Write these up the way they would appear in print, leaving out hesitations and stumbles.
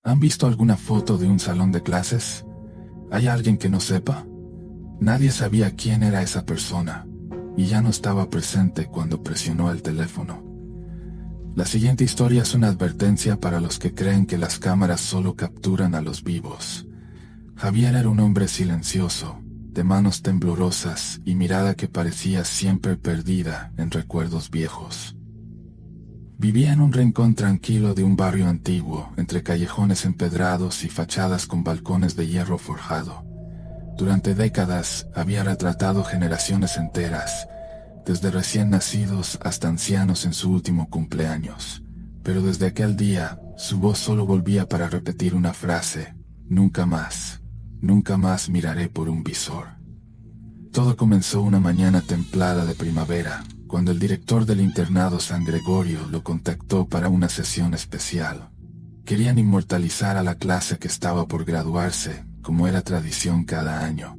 ¿Han visto alguna foto de un salón de clases? ¿Hay alguien que no sepa? Nadie sabía quién era esa persona, y ya no estaba presente cuando presionó el teléfono. La siguiente historia es una advertencia para los que creen que las cámaras solo capturan a los vivos. Javier era un hombre silencioso, de manos temblorosas y mirada que parecía siempre perdida en recuerdos viejos. Vivía en un rincón tranquilo de un barrio antiguo, entre callejones empedrados y fachadas con balcones de hierro forjado. Durante décadas había retratado generaciones enteras, desde recién nacidos hasta ancianos en su último cumpleaños. Pero desde aquel día, su voz solo volvía para repetir una frase: nunca más miraré por un visor. Todo comenzó una mañana templada de primavera, cuando el director del internado San Gregorio lo contactó para una sesión especial. Querían inmortalizar a la clase que estaba por graduarse, como era tradición cada año.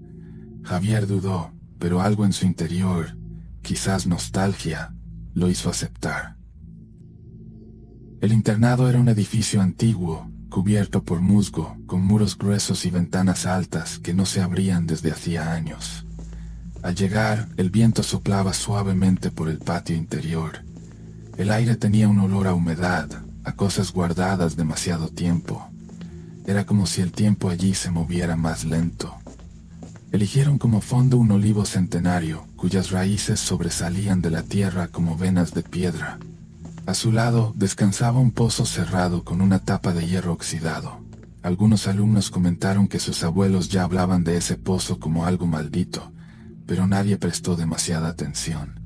Javier dudó, pero algo en su interior, quizás nostalgia, lo hizo aceptar. El internado era un edificio antiguo, cubierto por musgo, con muros gruesos y ventanas altas que no se abrían desde hacía años. Al llegar, el viento soplaba suavemente por el patio interior. El aire tenía un olor a humedad, a cosas guardadas demasiado tiempo. Era como si el tiempo allí se moviera más lento. Eligieron como fondo un olivo centenario, cuyas raíces sobresalían de la tierra como venas de piedra. A su lado descansaba un pozo cerrado con una tapa de hierro oxidado. Algunos alumnos comentaron que sus abuelos ya hablaban de ese pozo como algo maldito, pero nadie prestó demasiada atención.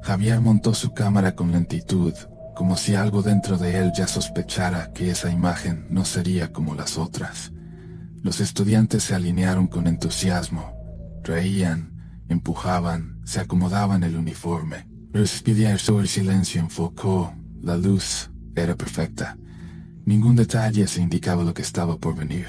Javier montó su cámara con lentitud, como si algo dentro de él ya sospechara que esa imagen no sería como las otras. Los estudiantes se alinearon con entusiasmo, reían, empujaban, se acomodaban el uniforme. Respiró el silencio enfocó, la luz era perfecta. Ningún detalle se indicaba lo que estaba por venir.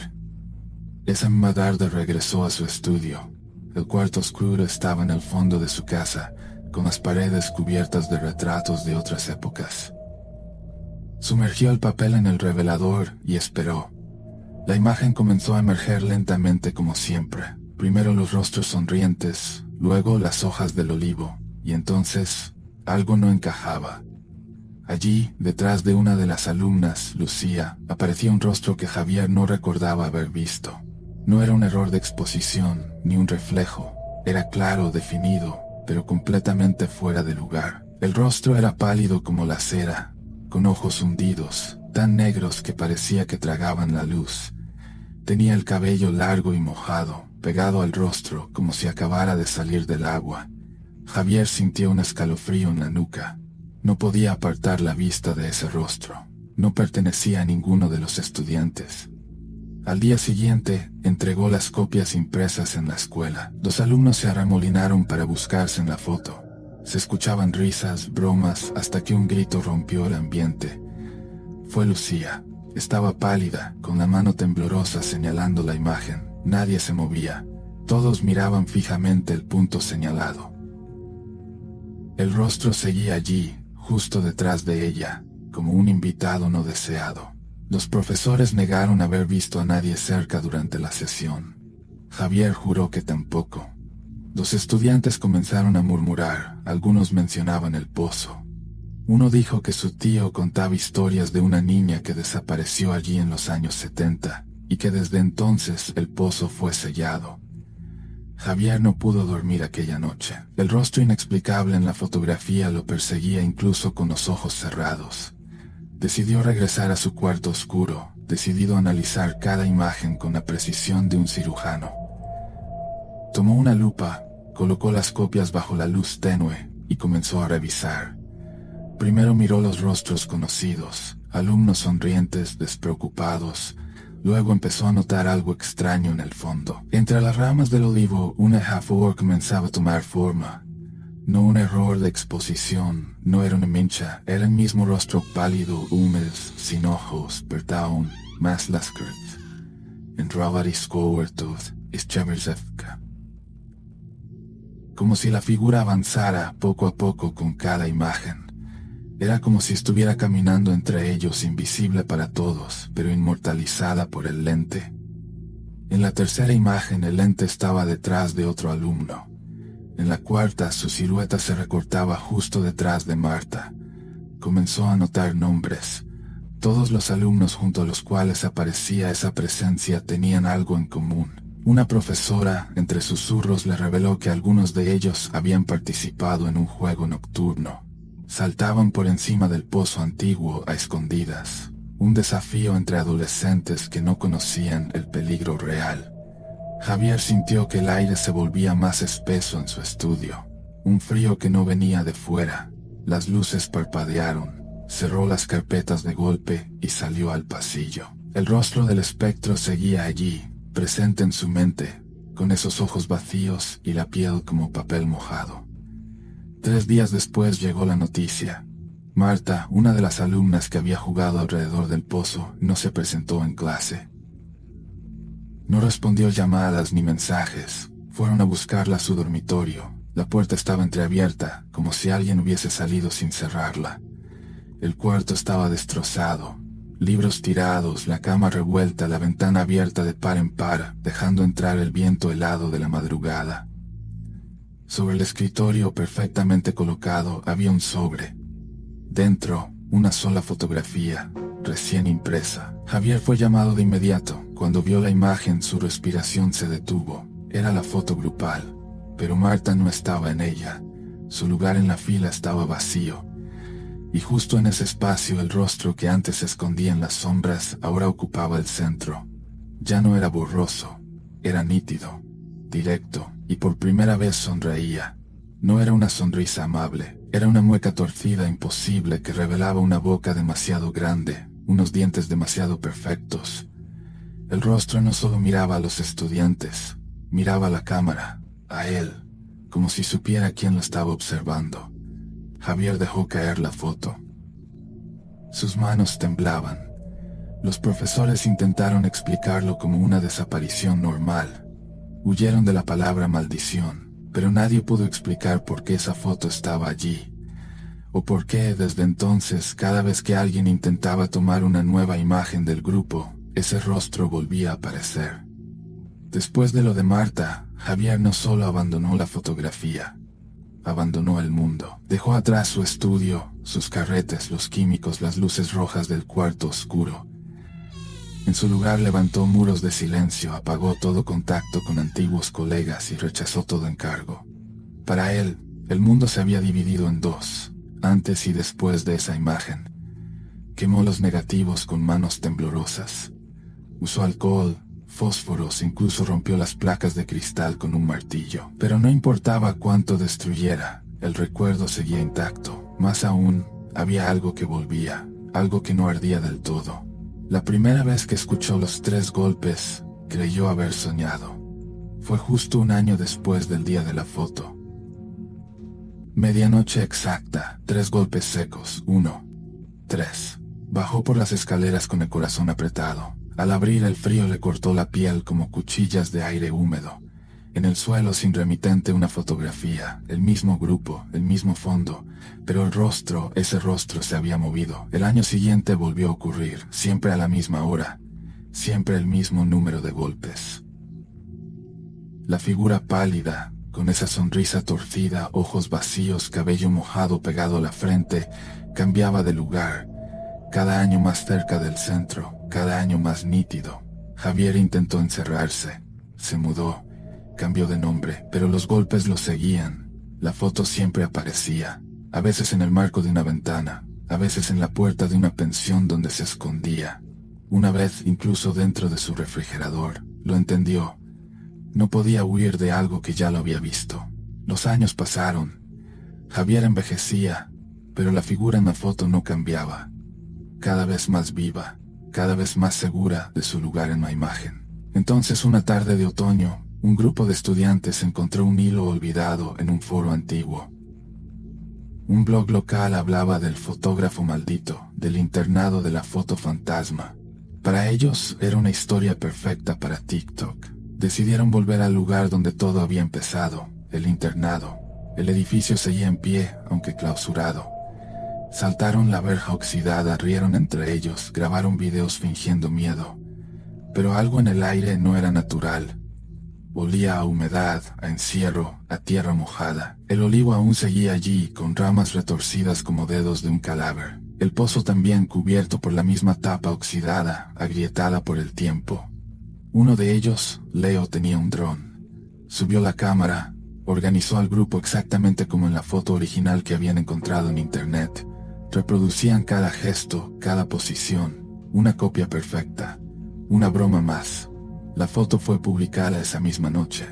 Esa misma tarde regresó a su estudio. El cuarto oscuro estaba en el fondo de su casa, con las paredes cubiertas de retratos de otras épocas. Sumergió el papel en el revelador y esperó. La imagen comenzó a emerger lentamente como siempre. Primero los rostros sonrientes, luego las hojas del olivo, y entonces algo no encajaba. Allí, detrás de una de las alumnas, Lucía, aparecía un rostro que Javier no recordaba haber visto. No era un error de exposición, ni un reflejo. Era claro, definido, pero completamente fuera de lugar. El rostro era pálido como la cera, con ojos hundidos, tan negros que parecía que tragaban la luz. Tenía el cabello largo y mojado, pegado al rostro como si acabara de salir del agua. Javier sintió un escalofrío en la nuca. No podía apartar la vista de ese rostro. No pertenecía a ninguno de los estudiantes. Al día siguiente, entregó las copias impresas en la escuela. Los alumnos se arremolinaron para buscarse en la foto. Se escuchaban risas, bromas, hasta que un grito rompió el ambiente. Fue Lucía. Estaba pálida, con la mano temblorosa señalando la imagen. Nadie se movía. Todos miraban fijamente el punto señalado. El rostro seguía allí, justo detrás de ella, como un invitado no deseado. Los profesores negaron haber visto a nadie cerca durante la sesión. Javier juró que tampoco. Los estudiantes comenzaron a murmurar, algunos mencionaban el pozo. Uno dijo que su tío contaba historias de una niña que desapareció allí en los años 70, y que desde entonces el pozo fue sellado. Javier no pudo dormir aquella noche. El rostro inexplicable en la fotografía lo perseguía incluso con los ojos cerrados. Decidió regresar a su cuarto oscuro, decidido a analizar cada imagen con la precisión de un cirujano. Tomó una lupa, colocó las copias bajo la luz tenue y comenzó a revisar. Primero miró los rostros conocidos, alumnos sonrientes, despreocupados. Luego empezó a notar algo extraño en el fondo. Entre las ramas del olivo, una half-orc comenzaba a tomar forma. No un error de exposición, no era una mancha, era el mismo rostro pálido, húmedo, sin ojos, perdón, más laskert. Entraba discovertud, Ischaverzevka. Como si la figura avanzara poco a poco con cada imagen. Era como si estuviera caminando entre ellos, invisible para todos, pero inmortalizada por el lente. En la tercera imagen, el lente estaba detrás de otro alumno. En la cuarta, su silueta se recortaba justo detrás de Marta. Comenzó a anotar nombres. Todos los alumnos junto a los cuales aparecía esa presencia tenían algo en común. Una profesora, entre susurros, le reveló que algunos de ellos habían participado en un juego nocturno. Saltaban por encima del pozo antiguo a escondidas. Un desafío entre adolescentes que no conocían el peligro real. Javier sintió que el aire se volvía más espeso en su estudio. Un frío que no venía de fuera. Las luces parpadearon. Cerró las carpetas de golpe y salió al pasillo. El rostro del espectro seguía allí, presente en su mente, con esos ojos vacíos y la piel como papel mojado. 3 días después llegó la noticia. Marta, una de las alumnas que había jugado alrededor del pozo, no se presentó en clase. No respondió llamadas ni mensajes. Fueron a buscarla a su dormitorio. La puerta estaba entreabierta, como si alguien hubiese salido sin cerrarla. El cuarto estaba destrozado. Libros tirados, la cama revuelta, la ventana abierta de par en par, dejando entrar el viento helado de la madrugada. Sobre el escritorio, perfectamente colocado, había un sobre. Dentro, una sola fotografía, recién impresa. Javier fue llamado de inmediato. Cuando vio la imagen, su respiración se detuvo. Era la foto grupal, pero Marta no estaba en ella. Su lugar en la fila estaba vacío. Y justo en ese espacio, el rostro que antes se escondía en las sombras ahora ocupaba el centro. Ya no era borroso, era nítido, directo, y por primera vez sonreía. No era una sonrisa amable, era una mueca torcida imposible que revelaba una boca demasiado grande, unos dientes demasiado perfectos. El rostro no solo miraba a los estudiantes, miraba a la cámara, a él, como si supiera quién lo estaba observando. Javier dejó caer la foto. Sus manos temblaban. Los profesores intentaron explicarlo como una desaparición normal. Huyeron de la palabra maldición, pero nadie pudo explicar por qué esa foto estaba allí, o por qué desde entonces, cada vez que alguien intentaba tomar una nueva imagen del grupo, ese rostro volvía a aparecer. Después de lo de Marta, Javier no solo abandonó la fotografía, abandonó el mundo. Dejó atrás su estudio, sus carretes, los químicos, las luces rojas del cuarto oscuro. En su lugar levantó muros de silencio, apagó todo contacto con antiguos colegas y rechazó todo encargo. Para él, el mundo se había dividido en dos, antes y después de esa imagen. Quemó los negativos con manos temblorosas. Usó alcohol, fósforos, incluso rompió las placas de cristal con un martillo. Pero no importaba cuánto destruyera, el recuerdo seguía intacto. Más aún, había algo que volvía, algo que no ardía del todo. La primera vez que escuchó los 3 golpes, creyó haber soñado. Fue justo 1 año después del día de la foto. Medianoche exacta, 3 golpes secos, 1, 3. Bajó por las escaleras con el corazón apretado. Al abrir, el frío le cortó la piel como cuchillas de aire húmedo. En el suelo, sin remitente, una fotografía, el mismo grupo, el mismo fondo, pero el rostro, ese rostro se había movido. El año siguiente volvió a ocurrir, siempre a la misma hora, siempre el mismo número de golpes. La figura pálida, con esa sonrisa torcida, ojos vacíos, cabello mojado pegado a la frente, cambiaba de lugar, cada año más cerca del centro, cada año más nítido. Javier intentó encerrarse, se mudó, cambió de nombre, pero los golpes lo seguían. La foto siempre aparecía, a veces en el marco de una ventana, a veces en la puerta de una pensión donde se escondía. Una vez incluso dentro de su refrigerador. Lo entendió. No podía huir de algo que ya lo había visto. Los años pasaron. Javier envejecía, pero la figura en la foto no cambiaba. Cada vez más viva, cada vez más segura de su lugar en la imagen. Entonces, una tarde de otoño, un grupo de estudiantes encontró un hilo olvidado en un foro antiguo. Un blog local hablaba del fotógrafo maldito, del internado de la foto fantasma. Para ellos era una historia perfecta para TikTok. Decidieron volver al lugar donde todo había empezado, el internado. El edificio seguía en pie, aunque clausurado. Saltaron la verja oxidada, rieron entre ellos, grabaron videos fingiendo miedo. Pero algo en el aire no era natural. Olía a humedad, a encierro, a tierra mojada. El olivo aún seguía allí, con ramas retorcidas como dedos de un cadáver. El pozo también cubierto por la misma tapa oxidada, agrietada por el tiempo. Uno de ellos, Leo, tenía un dron. Subió la cámara, organizó al grupo exactamente como en la foto original que habían encontrado en internet. Reproducían cada gesto, cada posición, una copia perfecta. Una broma más. La foto fue publicada esa misma noche.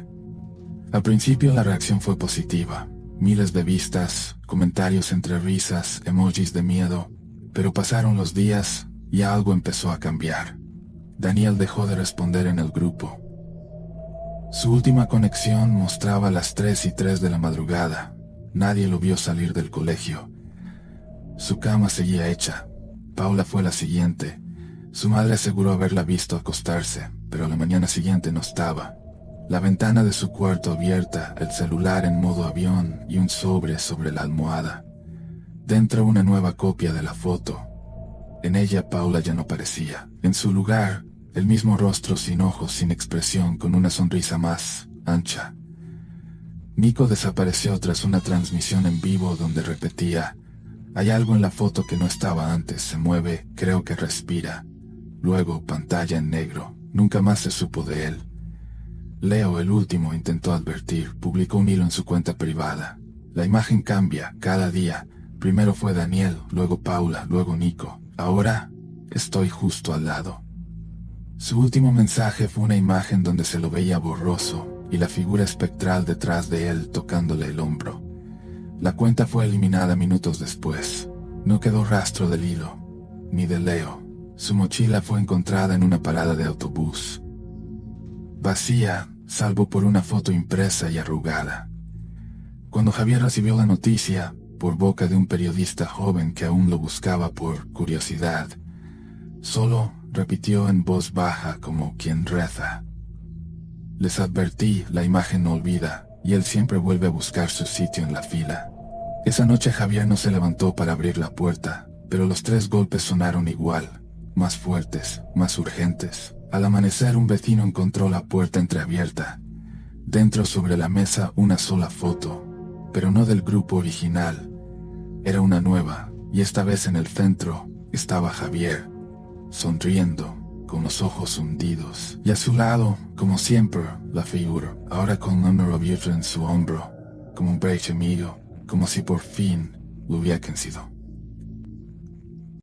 Al principio la reacción fue positiva. Miles de vistas, comentarios entre risas, emojis de miedo. Pero pasaron los días y algo empezó a cambiar. Daniel dejó de responder en el grupo. Su última conexión mostraba las 3:03 de la madrugada. Nadie lo vio salir del colegio. Su cama seguía hecha. Paula fue la siguiente. Su madre aseguró haberla visto acostarse, pero a la mañana siguiente no estaba. La ventana de su cuarto abierta, el celular en modo avión y un sobre la almohada. Dentro una nueva copia de la foto. En ella Paula ya no parecía. En su lugar, el mismo rostro sin ojos, sin expresión, con una sonrisa más ancha. Nico desapareció tras una transmisión en vivo donde repetía: hay algo en la foto que no estaba antes, se mueve, creo que respira. Luego, pantalla en negro, nunca más se supo de él. Leo, el último, intentó advertir, publicó un hilo en su cuenta privada. La imagen cambia, cada día. Primero fue Daniel, luego Paula, luego Nico. Ahora, estoy justo al lado. Su último mensaje fue una imagen donde se lo veía borroso, y la figura espectral detrás de él tocándole el hombro. La cuenta fue eliminada minutos después. No quedó rastro del hilo, ni de Leo. Su mochila fue encontrada en una parada de autobús. Vacía, salvo por una foto impresa y arrugada. Cuando Javier recibió la noticia, por boca de un periodista joven que aún lo buscaba por curiosidad, solo repitió en voz baja como quien reza: les advertí, la imagen no olvida, y él siempre vuelve a buscar su sitio en la fila. Esa noche Javier no se levantó para abrir la puerta, pero los 3 golpes sonaron igual, más fuertes, más urgentes. Al amanecer un vecino encontró la puerta entreabierta. Dentro sobre la mesa una sola foto, pero no del grupo original. Era una nueva, y esta vez en el centro estaba Javier, sonriendo, con los ojos hundidos. Y a su lado, como siempre, la figura, ahora con un número abierto en su hombro, como un pecho amigo, como si por fin lo hubiera sido.